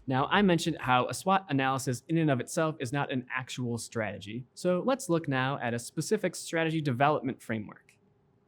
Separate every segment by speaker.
Speaker 1: Now, I mentioned how a SWOT analysis in and of itself is not an actual strategy. So let's look now at a specific strategy development framework.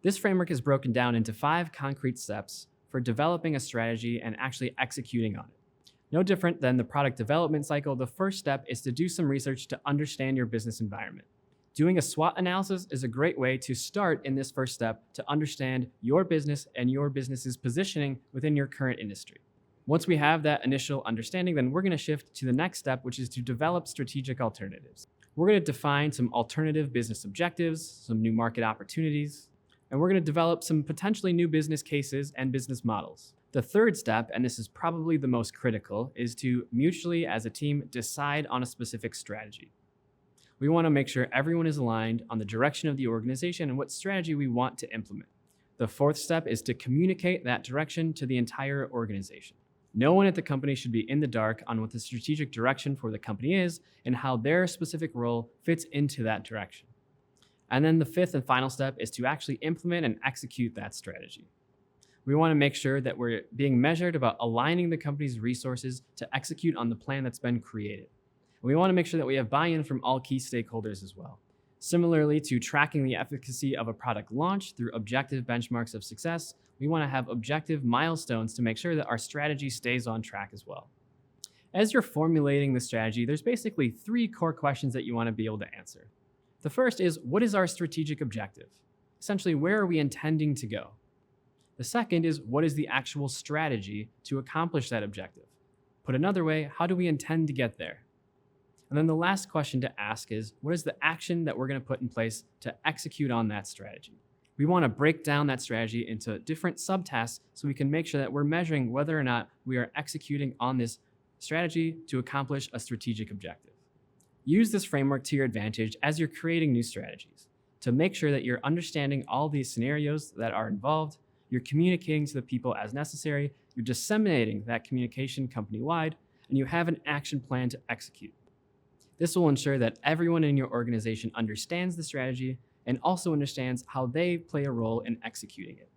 Speaker 1: This framework is broken down into 5 concrete steps for developing a strategy and actually executing on it. No different than the product development cycle, the first step is to do some research to understand your business environment. Doing a SWOT analysis is a great way to start in this first step to understand your business and your business's positioning within your current industry. Once we have that initial understanding, then we're going to shift to the next step, which is to develop strategic alternatives. We're going to define some alternative business objectives, some new market opportunities, and we're going to develop some potentially new business cases and business models. The third step, and this is probably the most critical, is to mutually, as a team, decide on a specific strategy. We want to make sure everyone is aligned on the direction of the organization and what strategy we want to implement. The fourth step is to communicate that direction to the entire organization. No one at the company should be in the dark on what the strategic direction for the company is and how their specific role fits into that direction. And then the fifth and final step is to actually implement and execute that strategy. We want to make sure that we're being measured about aligning the company's resources to execute on the plan that's been created. We want to make sure that we have buy-in from all key stakeholders as well. Similarly to tracking the efficacy of a product launch through objective benchmarks of success, we want to have objective milestones to make sure that our strategy stays on track as well. As you're formulating the strategy, there's basically 3 core questions that you want to be able to answer. The first is, what is our strategic objective? Essentially, where are we intending to go? The second is, what is the actual strategy to accomplish that objective? Put another way, how do we intend to get there? And then the last question to ask is, what is the action that we're going to put in place to execute on that strategy? We want to break down that strategy into different subtasks so we can make sure that we're measuring whether or not we are executing on this strategy to accomplish a strategic objective. Use this framework to your advantage as you're creating new strategies to make sure that you're understanding all these scenarios that are involved, you're communicating to the people as necessary, you're disseminating that communication company-wide, and you have an action plan to execute. This will ensure that everyone in your organization understands the strategy and also understands how they play a role in executing it.